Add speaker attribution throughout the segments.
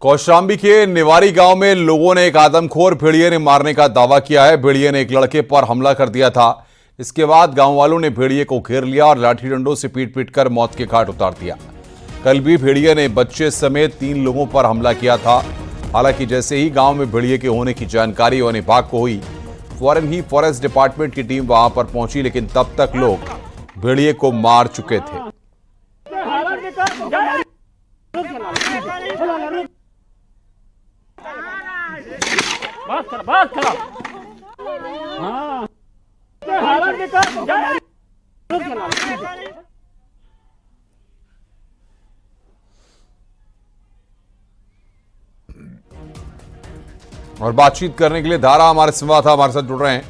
Speaker 1: कौशाम्बी के निवारी गांव में लोगों ने एक आदमखोर भेड़िए ने मारने का दावा किया है। भेड़िए ने एक लड़के पर हमला कर दिया था। इसके बाद गांव वालों ने भेड़िए को घेर लिया और लाठी डंडों से पीट कर मौत के घाट उतार दिया। कल भी भेड़िए ने बच्चे समेत 3 लोगों पर हमला किया था। हालांकि जैसे ही गांव में भेड़िए के होने की जानकारी वन विभाग को हुई, फौरन ही फॉरेस्ट डिपार्टमेंट की टीम वहां पर पहुंची, लेकिन तब तक लोग भेड़िए को मार चुके थे।
Speaker 2: बात करो। हाँ।
Speaker 1: और बातचीत करने के लिए धारा हमारे संवाददाता हमारे साथ जुड़ रहे हैं।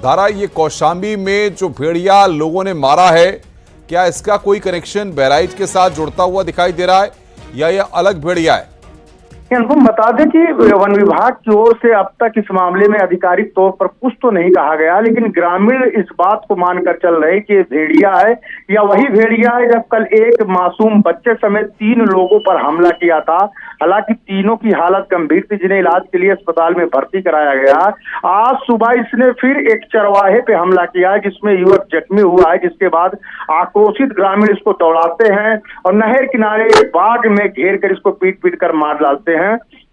Speaker 1: धारा, ये कौशाम्बी में जो भेड़िया लोगों ने मारा है, क्या इसका कोई कनेक्शन बहराइच के साथ जुड़ता हुआ दिखाई दे रहा है या यह अलग भेड़िया है?
Speaker 3: हम बता दें कि वन विभाग की ओर से अब तक इस मामले में आधिकारिक तौर पर कुछ तो नहीं कहा गया, लेकिन ग्रामीण इस बात को मानकर चल रहे कि ये भेड़िया है या वही भेड़िया है जब कल एक मासूम बच्चे समेत 3 लोगों पर हमला किया था। हालांकि तीनों की हालत गंभीर थी, जिन्हें इलाज के लिए अस्पताल में भर्ती कराया गया। आज सुबह इसने फिर एक चरवाहे पे हमला किया है, जिसमें युवक जख्मी हुआ है, जिसके बाद आक्रोशित ग्रामीण इसको दौड़ाते हैं और नहर किनारे बाग में घेर कर इसको पीट कर मार डालते हैं।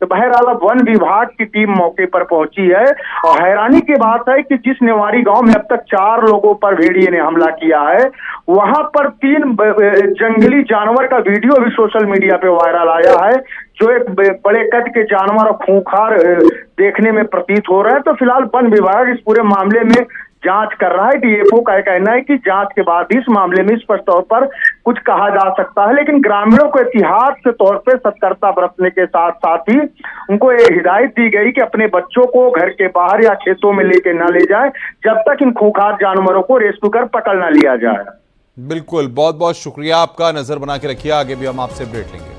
Speaker 3: तो बहरहाल अब वन विभाग की टीम मौके पर पहुंची है और हैरानी की बात है कि जिस निवारी गांव में अब तक 4 लोगों पर भेड़िए ने हमला किया है, वहां पर 3 जंगली जानवर का वीडियो भी सोशल मीडिया पे वायरल आया है, जो एक बड़े कद के जानवर और खूंखार देखने में प्रतीत हो रहे हैं। तो फिलहाल वन विभाग इस पूरे मामले में जांच कर रहा है। डीएफओ का कहना है कि जांच के बाद इस मामले में स्पष्ट तौर पर कुछ कहा जा सकता है, लेकिन ग्रामीणों को एहतियात के तौर पे सतर्कता बरतने के साथ साथ ही उनको ये हिदायत दी गई कि अपने बच्चों को घर के बाहर या खेतों में लेके ना ले जाए जब तक इन खूंखार जानवरों को रेस्क्यू कर पकड़ ना लिया जाए।
Speaker 1: बिल्कुल, बहुत बहुत शुक्रिया आपका। नजर बना के रखिए, आगे भी हम आपसे अपडेट लेंगे।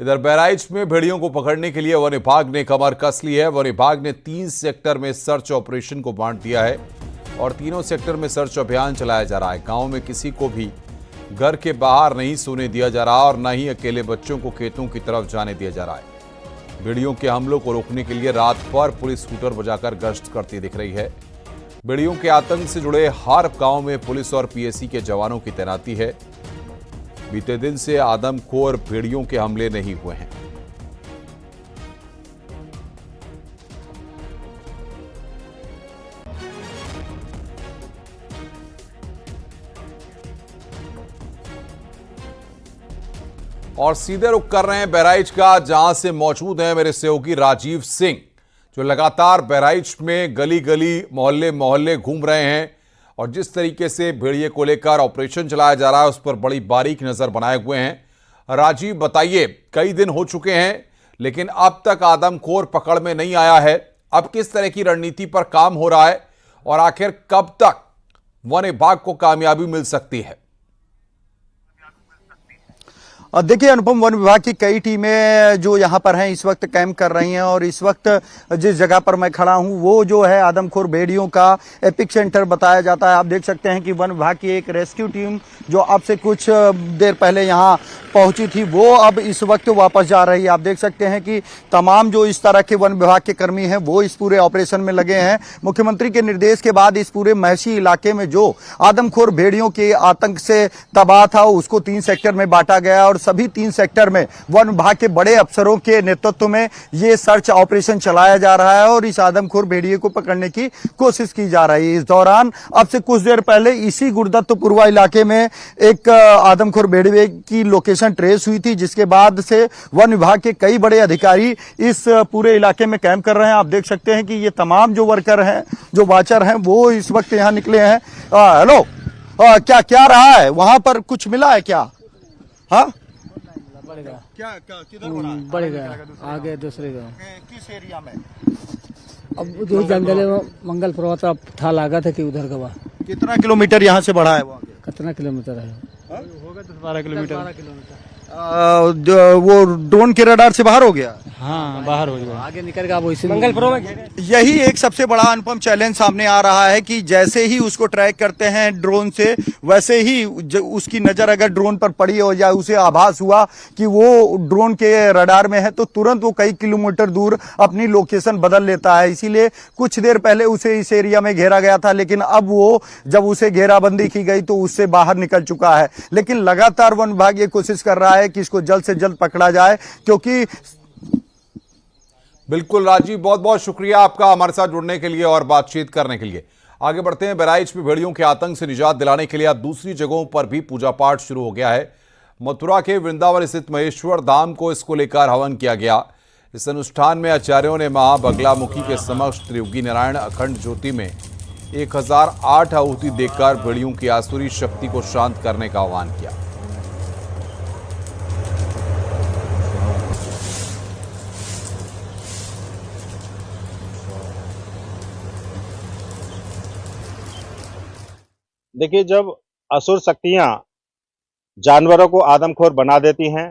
Speaker 1: इधर बहराइच में भेड़ियों को पकड़ने के लिए वन विभाग ने कमर कस ली है। वन विभाग ने 3 सेक्टर में सर्च ऑपरेशन को बांट दिया है और तीनों सेक्टर में सर्च अभियान चलाया जा रहा है। गांव में किसी को भी घर के बाहर नहीं सोने दिया जा रहा और न ही अकेले बच्चों को खेतों की तरफ जाने दिया जा रहा है। भेड़ियों के हमलों को रोकने के लिए रात भर पुलिस स्कूटर बजाकर गश्त करती दिख रही है। भेड़ियों के आतंक से जुड़े हर गांव में पुलिस और पीएसी के जवानों की तैनाती है। बीते दिन से आदमखोर भेड़ियों के हमले नहीं हुए हैं। और सीधे रुख कर रहे हैं बहराइच का, जहां से मौजूद हैं मेरे सहयोगी राजीव सिंह, जो लगातार बहराइच में गली गली मोहल्ले मोहल्ले घूम रहे हैं और जिस तरीके से भेड़िए को लेकर ऑपरेशन चलाया जा रहा है उस पर बड़ी बारीक नजर बनाए हुए हैं। राजीव, बताइए, कई दिन हो चुके हैं लेकिन अब तक आदमखोर पकड़ में नहीं आया है। अब किस तरह की रणनीति पर काम हो रहा है और आखिर कब तक वन विभाग को कामयाबी मिल सकती है?
Speaker 4: देखिए अनुपम, वन विभाग की कई टीमें जो यहाँ पर हैं इस वक्त कैंप कर रही हैं और इस वक्त जिस जगह पर मैं खड़ा हूँ वो जो है आदमखोर भेड़ियों का एपिक सेंटर बताया जाता है। आप देख सकते हैं कि वन विभाग की एक रेस्क्यू टीम जो अब से कुछ देर पहले यहाँ पहुंची थी वो अब इस वक्त वापस जा रही है। आप देख सकते हैं कि तमाम जो इस तरह के वन विभाग के कर्मी हैं वो इस पूरे ऑपरेशन में लगे हैं। मुख्यमंत्री के निर्देश के बाद इस पूरे महसी इलाके में जो आदमखोर भेड़ियों के आतंक से तबाह था उसको 3 सेक्टर में बांटा गया और सभी 3 सेक्टर में वन विभाग के बड़े अफसरों के नेतृत्व में ये सर्च ऑपरेशन चलाया जा रहा है और इस आदमखोर भेड़िए को पकड़ने की कोशिश की जा रही है। इस दौरान अब से कुछ देर पहले इसी गुरुदत्तपुरवा इलाके में एक आदमखोर भेड़िए की लोकेशन ट्रेस हुई थी, जिसके बाद से वन विभाग के कई बड़े अधिकारी इस पूरे इलाके में कैंप कर रहे हैं। आप देख सकते हैं कि ये तमाम जो वर्कर हैं, जो वाचर हैं, वो इस वक्त यहाँ निकले हैं। हेलो, क्या क्या रहा है वहां पर, कुछ मिला है क्या? हाँ, क्या किधर
Speaker 5: बढ़ेगा आगे दूसरे गाँव
Speaker 4: किस एरिया में?
Speaker 5: अब जो जंगल में मंगल पर्वत था लागत है कि उधर गवा।
Speaker 4: कितना किलोमीटर यहाँ से बढ़ा है वो?
Speaker 5: कितना किलोमीटर है?
Speaker 4: होगा 10-12 किलोमीटर। वो ड्रोन के रडार से बाहर हो गया।
Speaker 5: हाँ बाहर हो गया, आगे निकल गया, वो इसी मंगलपुर में घेरे।
Speaker 4: यही एक सबसे बड़ा अनुपम चैलेंज सामने आ रहा है कि जैसे ही उसको ट्रैक करते हैं ड्रोन से, वैसे ही उसकी नजर अगर ड्रोन पर पड़ी हो या उसे आभास हुआ कि वो ड्रोन के रडार में है तो तुरंत वो कई किलोमीटर दूर अपनी लोकेशन बदल लेता है। इसीलिए कुछ देर पहले उसे इस एरिया में घेरा गया था, लेकिन अब वो जब उसे घेराबंदी की गई तो उससे बाहर निकल चुका है। लेकिन लगातार वन विभाग ये कोशिश कर रहा है कि इसको जल्द से जल्द पकड़ा जाए, क्योंकि
Speaker 1: बिल्कुल राजीव, बहुत बहुत शुक्रिया आपका हमारे साथ जुड़ने के लिए और बातचीत करने के लिए। आगे बढ़ते हैं। बहराइच में भेड़ियों के आतंक से निजात दिलाने के लिए अब दूसरी जगहों पर भी पूजा पाठ शुरू हो गया है। मथुरा के वृंदावन स्थित महेश्वर धाम को इसको लेकर हवन किया गया। इस अनुष्ठान में आचार्यों ने मां बगलामुखी के समक्ष त्रियुगी नारायण अखंड ज्योति में 1008 आहुति देकर भेड़ियों की आसुरी शक्ति को शांत करने का आह्वान किया।
Speaker 6: देखिए, जब असुर शक्तियां जानवरों को आदमखोर बना देती हैं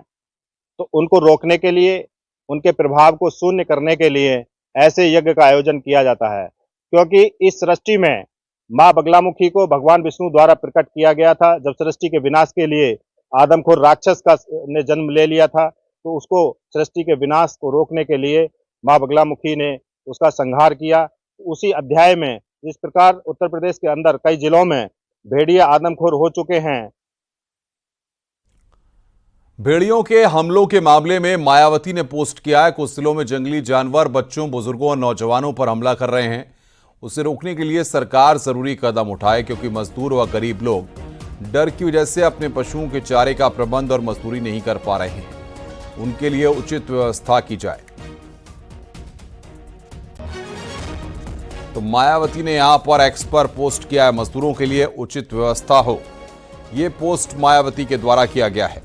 Speaker 6: तो उनको रोकने के लिए, उनके प्रभाव को शून्य करने के लिए ऐसे यज्ञ का आयोजन किया जाता है। क्योंकि इस सृष्टि में मां बगलामुखी को भगवान विष्णु द्वारा प्रकट किया गया था। जब सृष्टि के विनाश के लिए आदमखोर राक्षस ने जन्म ले लिया था, तो उसको सृष्टि के विनाश को रोकने के लिए मां बगलामुखी ने उसका संहार किया। उसी अध्याय में जिस प्रकार उत्तर प्रदेश के अंदर कई जिलों में भेड़िया आदमखोर हो चुके हैं।
Speaker 1: भेड़ियों के हमलों के मामले में मायावती ने पोस्ट किया है। कुछ जिलों में जंगली जानवर बच्चों, बुजुर्गों और नौजवानों पर हमला कर रहे हैं। उसे रोकने के लिए सरकार जरूरी कदम उठाए, क्योंकि मजदूर व गरीब लोग डर की वजह से अपने पशुओं के चारे का प्रबंध और मजदूरी नहीं कर पा रहे हैं। उनके लिए उचित व्यवस्था की जाए। तो मायावती ने यहां पर एक्स पर पोस्ट किया है, मजदूरों के लिए उचित व्यवस्था हो। यह पोस्ट मायावती के द्वारा किया गया है।